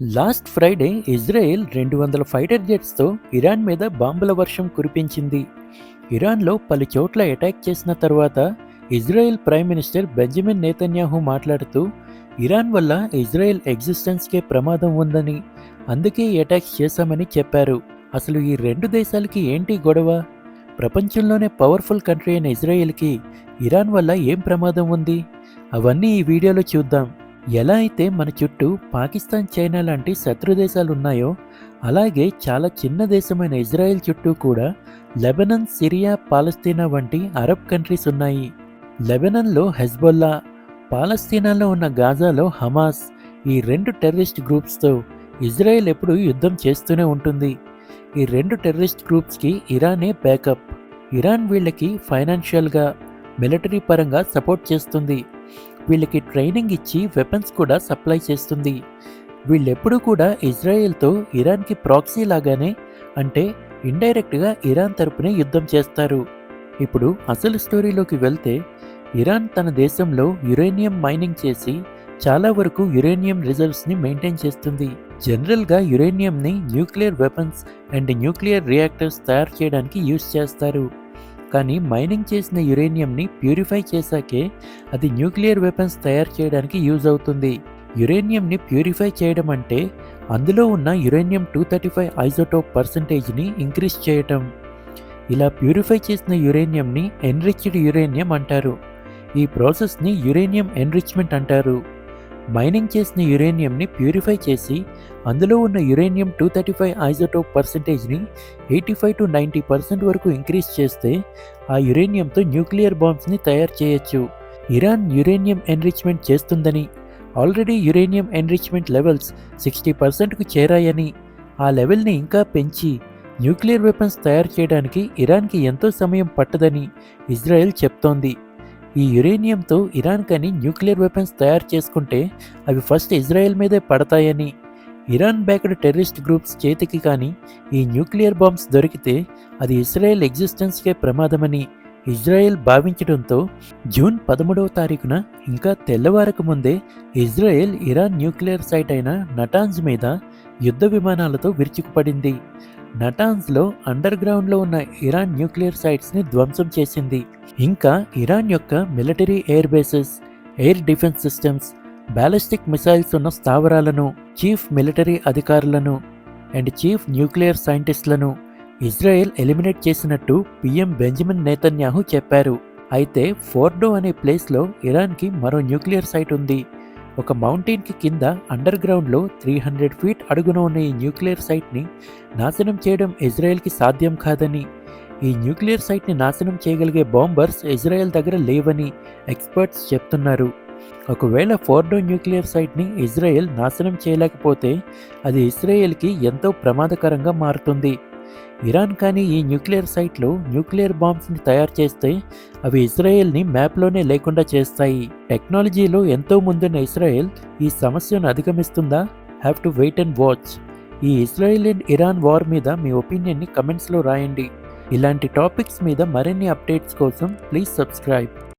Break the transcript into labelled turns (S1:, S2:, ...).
S1: Last Friday Israel 200 fighter జెట్స్తో Iran మీద బాంబుల వర్షం కురిపించింది. ఇరాన్లో పలు చోట్ల అటాక్ చేసిన తర్వాత Israel prime minister Benjamin Netanyahu మాట్లాడుతూ ఇరాన్ వల్ల ఇజ్రాయెల్ ఎగ్జిస్టెన్స్కే ప్రమాదం ఉందని, అందుకే ఈ అటాక్స్ చేశామని చెప్పారు. అసలు ఈ రెండు దేశాలకి ఏంటి గొడవ? ప్రపంచంలోనే పవర్ఫుల్ కంట్రీ అయిన ఇజ్రాయెల్కి ఇరాన్ వల్ల ఏం ప్రమాదం ఉంది? అవన్నీ ఈ వీడియోలో చూద్దాం. ఎలా అయితే మన చుట్టూ పాకిస్తాన్, చైనా లాంటి శత్రు దేశాలు ఉన్నాయో, అలాగే చాలా చిన్న దేశమైన ఇజ్రాయెల్ చుట్టూ కూడా లెబనాన్, సిరియా, పాలస్తీనా వంటి అరబ్ కంట్రీస్ ఉన్నాయి. లెబనాన్లో హెజ్బొల్లా, పాలస్తీనాలో ఉన్న గాజాలో హమాస్, ఈ రెండు టెర్రరిస్ట్ గ్రూప్స్తో ఇజ్రాయెల్ ఎప్పుడూ యుద్ధం చేస్తూనే ఉంటుంది. ఈ రెండు టెర్రరిస్ట్ గ్రూప్స్కి ఇరానే బ్యాకప్. ఇరాన్ వీళ్ళకి ఫైనాన్షియల్గా, మిలిటరీ పరంగా సపోర్ట్ చేస్తుంది. వీళ్ళకి ట్రైనింగ్ ఇచ్చి వెపన్స్ కూడా సప్లై చేస్తుంది. వీళ్ళెప్పుడూ కూడా ఇజ్రాయెల్తో ఇరాన్కి ప్రాక్సీ లాగానే, అంటే ఇండైరెక్ట్గా ఇరాన్ తరపునే యుద్ధం చేస్తారు. ఇప్పుడు అసలు స్టోరీలోకి వెళ్తే, ఇరాన్ తన దేశంలో యురేనియం మైనింగ్ చేసి చాలా వరకు యురేనియం రిజర్వ్స్ని మెయింటైన్ చేస్తుంది. జనరల్గా యురేనియంని nuclear weapons and nuclear reactors తయారు చేయడానికి యూజ్ చేస్తారు. కానీ మైనింగ్ చేసిన యురేనియంని ప్యూరిఫై చేశాకే అది న్యూక్లియర్ వెపన్స్ తయారు చేయడానికి యూజ్ అవుతుంది. యురేనియంని ప్యూరిఫై చేయడం అంటే అందులో ఉన్న యురేనియం 235 ఐసోటోప్ పర్సంటేజ్ని ఇంక్రీజ్ చేయటం. ఇలా ప్యూరిఫై చేసిన యురేనియంని ఎన్రిచ్డ్ యురేనియం అంటారు. ఈ ప్రాసెస్ని యురేనియం ఎన్రిచ్మెంట్ అంటారు. మైనింగ్ చేసిన యురేనియంని ప్యూరిఫై చేసి అందులో ఉన్న యురేనియం 235 ఐసోటోప్ పర్సంటేజ్ని 85 to 90% వరకు ఇంక్రీజ్ చేస్తే ఆ యురేనియంతో న్యూక్లియర్ బాంబ్స్ని తయారు చేయొచ్చు. ఇరాన్ యురేనియం ఎన్రిచ్మెంట్ చేస్తుందని, ఆల్రెడీ యురేనియం ఎన్రిచ్మెంట్ లెవెల్స్ 60%కు చేరాయని, ఆ లెవెల్ని ఇంకా పెంచి న్యూక్లియర్ వెపన్స్ తయారు చేయడానికి ఇరాన్కి ఎంతో సమయం పట్టదని ఇజ్రాయెల్ చెప్తోంది. ఈ యురేనియంతో ఇరాన్ కానీ న్యూక్లియర్ వెపన్స్ తయారు చేసుకుంటే అవి ఫస్ట్ ఇజ్రాయెల్ మీదే పడతాయని, ఇరాన్ బ్యాక్డ్ టెర్రరిస్ట్ గ్రూప్స్ చేతికి కానీ ఈ న్యూక్లియర్ బాంబ్స్ దొరికితే అది ఇజ్రాయెల్ ఎగ్జిస్టెన్స్కే ప్రమాదమని ఇజ్రాయెల్ భావించడంతో జూన్ 13వ తారీఖున ఇంకా తెల్లవారక ముందే ఇజ్రాయెల్ ఇరాన్ న్యూక్లియర్ సైట్ అయిన నటాన్స్ మీద యుద్ధ విమానాలతో విరుచుకుపడింది. నటాన్స్లో అండర్ గ్రౌండ్లో ఉన్న ఇరాన్ న్యూక్లియర్ సైట్స్ని ధ్వంసం చేసింది. ఇంకా ఇరాన్ యొక్క military air bases, air defence systems, ballistic missiles ఉన్న స్థావరాలను, చీఫ్ మిలిటరీ అధికారులను అండ్ చీఫ్ న్యూక్లియర్ సైంటిస్టులను ఇజ్రాయెల్ ఎలిమినేట్ చేసినట్టు పీఎం బెంజమిన్ నేతన్యాహు చెప్పారు. అయితే ఫోర్డో అనే ప్లేస్లో ఇరాన్కి మరో న్యూక్లియర్ సైట్ ఉంది. ఒక మౌంటైన్కి కింద అండర్ గ్రౌండ్లో 300 ఫీట్ అడుగున ఉన్న ఈ న్యూక్లియర్ సైట్ని నాశనం చేయడం ఇజ్రాయెల్కి సాధ్యం కాదని, ఈ న్యూక్లియర్ సైట్ని నాశనం చేయగలిగే బాంబర్స్ ఇజ్రాయెల్ దగ్గర లేవని ఎక్స్పర్ట్స్ చెప్తున్నారు. ఒకవేళ ఫోర్డో న్యూక్లియర్ సైట్ని ఇజ్రాయెల్ నాశనం చేయలేకపోతే అది ఇజ్రాయెల్కి ఎంతో ప్రమాదకరంగా మారుతుంది. ఇరాన్ కానీ ఈ న్యూక్లియర్ సైట్లో న్యూక్లియర్ బాంబ్స్ని తయారు చేస్తే అవి ఇజ్రాయెల్ని మ్యాప్లోనే లేకుండా చేస్తాయి. టెక్నాలజీలో ఎంతో ముందున్న ఇజ్రాయెల్ ఈ సమస్యను అధిగమిస్తుందా? Have to wait and watch. ఈ ఇజ్రాయెల్ అండ్ ఇరాన్ వార్ మీద మీ ఒపీనియన్ని కమెంట్స్లో రాయండి. ఇలాంటి టాపిక్స్ మీద మరిన్ని అప్డేట్స్ కోసం ప్లీజ్ సబ్స్క్రైబ్.